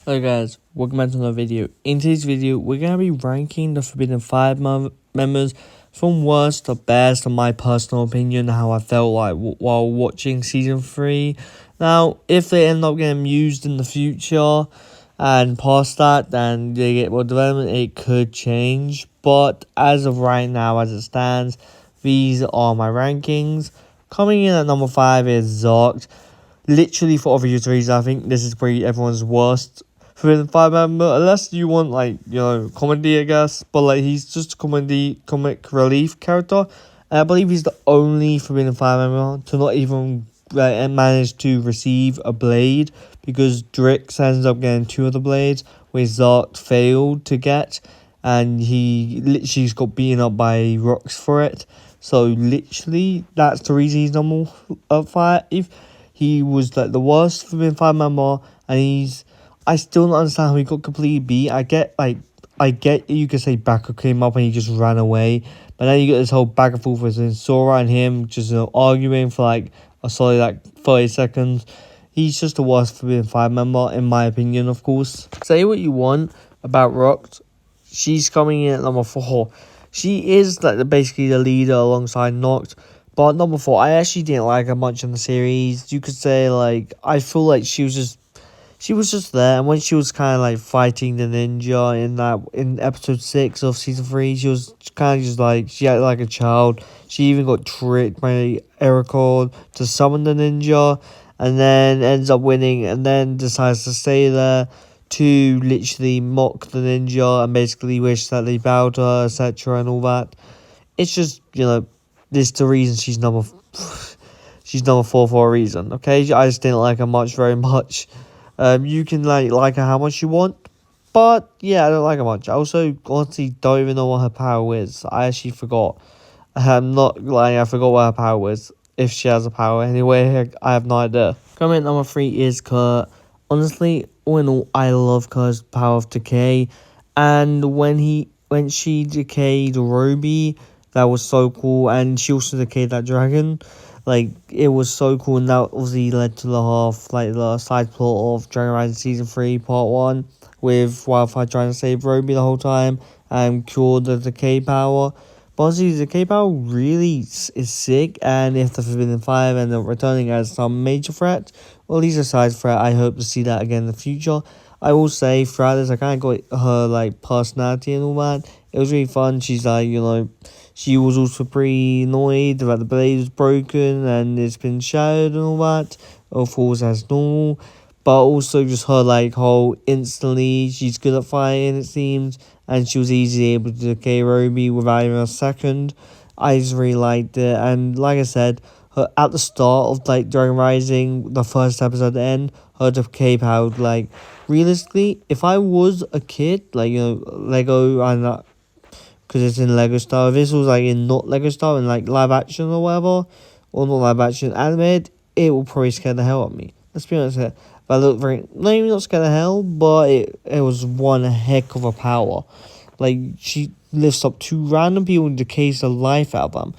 Hello guys, welcome back to another video. In today's video, we're going to be ranking the Forbidden Five members from worst to best, in my personal opinion, how I felt like while watching Season 3. Now, if they end up getting used in the future and past that, then they get more development, it could change. But as of right now, as it stands, these are my rankings. Coming in at number 5 is Zarkt. Literally for obvious reasons, I think this is probably everyone's worst Forbidden Five member, unless you want comedy, I guess. But he's just a comic relief character, and I believe he's the only Forbidden Five member to not even manage to receive a blade, because Drix ends up getting 2 of the blades, where Zarkt failed to get, and he literally got beaten up by rocks for it. So literally, that's the reason he's number 5. He was the worst Forbidden Five member, and I still don't understand how he got completely beat. I get you could say Baka came up and he just ran away, but then you get this whole back and forth between Sora and him just arguing for a solid 30 seconds. He's just the worst Forbidden Five member, in my opinion, of course. Say what you want about Nokt, she's coming in at number 4. She is basically the leader alongside Nokt. But number 4, I actually didn't like her much in the series. You could say I feel like she was just there, and when she was kind of fighting the ninja in episode 6 of season 3, she was kind of just she acted like a child. She even got tricked by Eric to summon the ninja, and then ends up winning, and then decides to stay there to literally mock the ninja and basically wish that they bowed to her, etc. and all that. It's just, this is the reason she's number 4 for a reason, okay? I just didn't like her very much. You can like her how much you want, but yeah, I don't like her much. I also honestly don't even know what her power is. I actually forgot. I'm not lying, I forgot what her power is, if she has a power. Anyway, I have no idea. Comment number 3 is Kurt. Honestly, all in all, I love Kurt's power of decay, and when she decayed Ruby, that was so cool, and she also decayed that dragon. It was so cool, and that obviously led to the side plot of Dragon Rising Season 3 Part 1, with Wildfire trying to save Ruby the whole time and cure the decay power. But honestly, the decay power really is sick, and if the Forbidden Five end up returning as some major threat, or at least a side threat, I hope to see that again in the future. I will say, throughout this, I kind of got her personality and all that. It was really fun. She's she was also pretty annoyed that the blade was broken and it's been shattered and all that. Of course, as normal. But also just her whole instantly, she's good at fighting, it seems. And she was easily able to decay Ruby without even a second. I just really liked it. And like I said, her at the start of Dragon Rising, the first episode at the end, her decay power, realistically, if I was a kid, Lego and because it's in Lego style. If this was in not Lego style, in live action or whatever, or not live action, animated, it will probably scare the hell out of me. Let's be honest here. But look maybe not scare the hell, but it was one heck of a power. She lifts up 2 random people and decays the life out of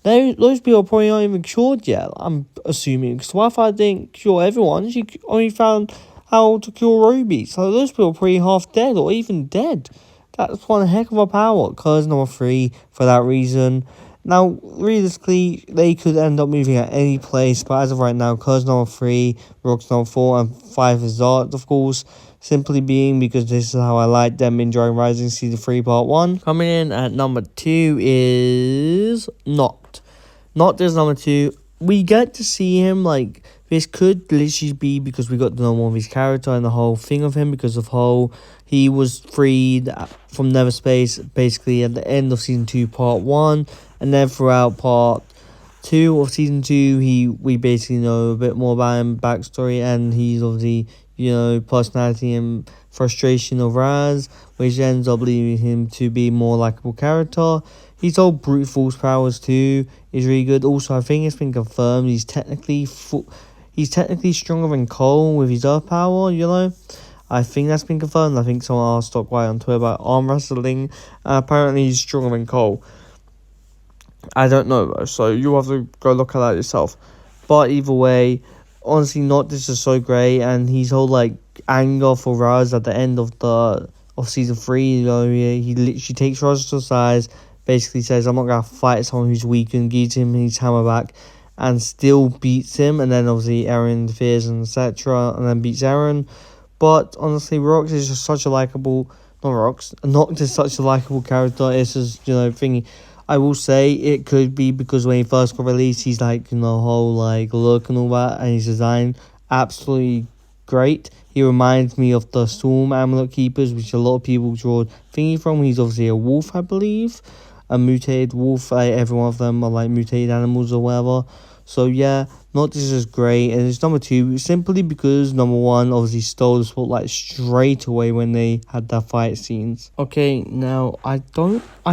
them. Those people probably aren't even cured yet, I'm assuming, because Wi-Fi didn't cure everyone. She only found how to cure Ruby, so those people are probably half dead or even dead. That's one heck of a power. Curse number 3 for that reason. Now, realistically, they could end up moving at any place, but as of right now, Curse number 3, Rocks number 4, and 5 is Zarkt, of course. Simply being because this is how I like them in Dragon Rising Season 3 Part 1. Coming in at number 2 is Nokt. Nokt is number 2. We get to see him, this could literally be because we got to know more of his character and the whole thing of him, because of how he was freed from Nether Space basically at the end of Season 2 Part 1, and then throughout Part 2 of Season 2, we basically know a bit more about him, backstory, and he's obviously, personality and frustration of Raz, which ends up leading him to be more likable character. His whole brute force powers too is really good. Also, I think it's been confirmed he's technically stronger than Cole with his earth power, I think that's been confirmed. I think someone asked Stock White on Twitter about arm wrestling. Apparently he's stronger than Cole. I don't know though, so you have to go look at that yourself. But either way, honestly, Nokt is just so great, and his whole anger for Raz at the end of season 3. You know, he literally takes Raz to the side, basically says, I'm not gonna fight someone who's weak, and gives him his hammer back, and still beats him. And then obviously Eren interferes and etc. and then beats Eren. But honestly, Rox is just such a likable. Not Rox. Nokt is such a likable character. It's just, you know, thingy. I will say it could be because when he first got released, he's like, you know, whole like look and all that, and his design absolutely great. He reminds me of the Storm Amulet Keepers, which a lot of people draw thingy from. He's obviously a wolf, I believe, a mutated wolf. Every one of them are like mutated animals or whatever. So yeah, Nokt is just great, and it's number 2 simply because number 1 obviously stole the spotlight straight away when they had their fight scenes. Okay, now I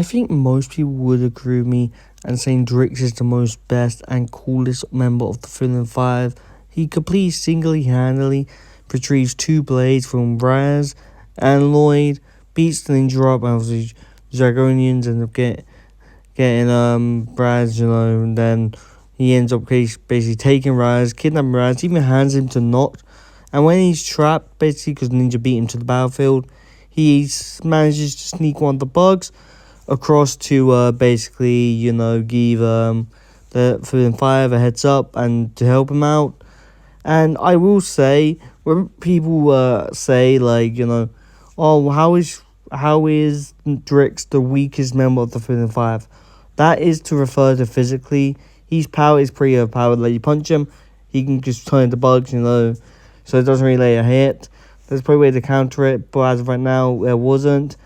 think most people would agree with me and saying Drix is the most best and coolest member of the Villain 5. He completely single-handedly retrieves 2 blades from Raz and Lloyd, beats the ninja up, and obviously Dragonians end up getting Raz, you know, and then he ends up basically taking Raz, kidnapping Raz, even hands him to Nokt. And when he's trapped, basically because Ninja beat him to the battlefield, he manages to sneak one of the bugs across to basically, you know, give the Villain 5 a heads up and to help him out. And I will say, when people say, like, you know, oh, how is Drix the weakest member of the Villain 5? That is to refer to physically. His power is pretty overpowered. Like, you punch him, he can just turn into bugs, you know, so it doesn't really lay a hit. There's probably a way to counter it, but as of right now, there wasn't.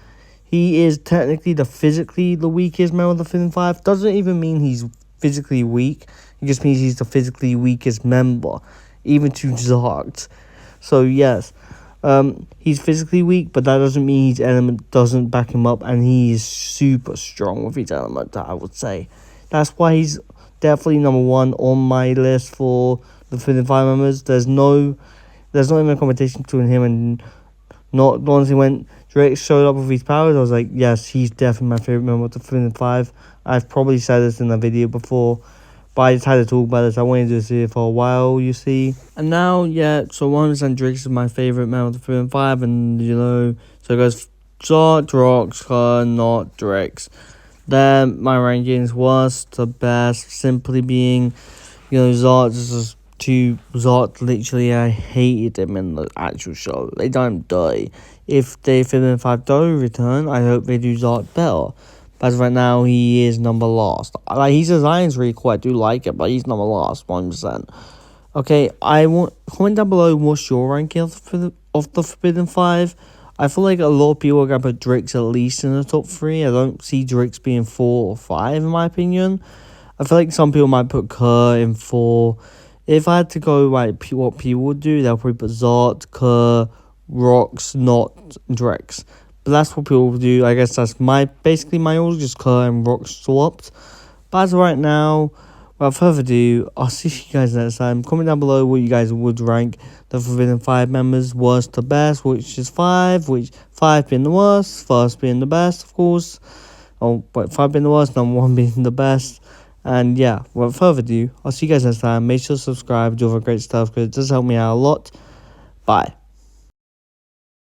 He is technically physically the weakest member of the Villain 5. Doesn't even mean he's physically weak. It just means he's the physically weakest member, even to Zarkt. So yes, he's physically weak, but that doesn't mean his element doesn't back him up, and he is super strong with his element, I would say. That's why he's definitely number 1 on my list for the Villain 5 members. There's no even a competition between him and Not. Honestly, when Drake showed up with his powers, I was like, yes, he's definitely my favorite member of the Villain 5. I've probably said this in a video before, but I just had to talk about this. I wanted to see it for a while, you see. And now, yeah, so 100% Drix is my favorite member of the Villain 5, and, you know, so it goes Zarkt, Rox, Nokt, Drix. Then my rankings was the best, simply being, you know, Zarkt is just Zarkt, literally, I hated him in the actual show. They don't die. If they Villain 5 do return, I hope they do Zarkt better. But as of right now, he is number last. Like, his design's really cool, I do like it, but he's number last, 100%. Okay, comment down below what's your ranking of the Forbidden 5. I feel like a lot of people are going to put Drix at least in the top 3. I don't see Drix being 4 or 5, in my opinion. I feel like some people might put Kerr in 4. If I had to go like what people would do, they'll probably put Zarkt, Kerr, Rox, Nokt, Drix. But that's what people would do. I guess that's basically my order, just Kerr and Rox swapped. But as of right now, without further ado, I'll see you guys next time. Comment down below what you guys would rank the Forbidden 5 members, worst to best, which is 5, which 5 being the worst, first being the best, of course. Oh, wait, 5 being the worst, number 1 being the best. And yeah, without further ado, I'll see you guys next time. Make sure to subscribe, do all the great stuff, because it does help me out a lot. Bye.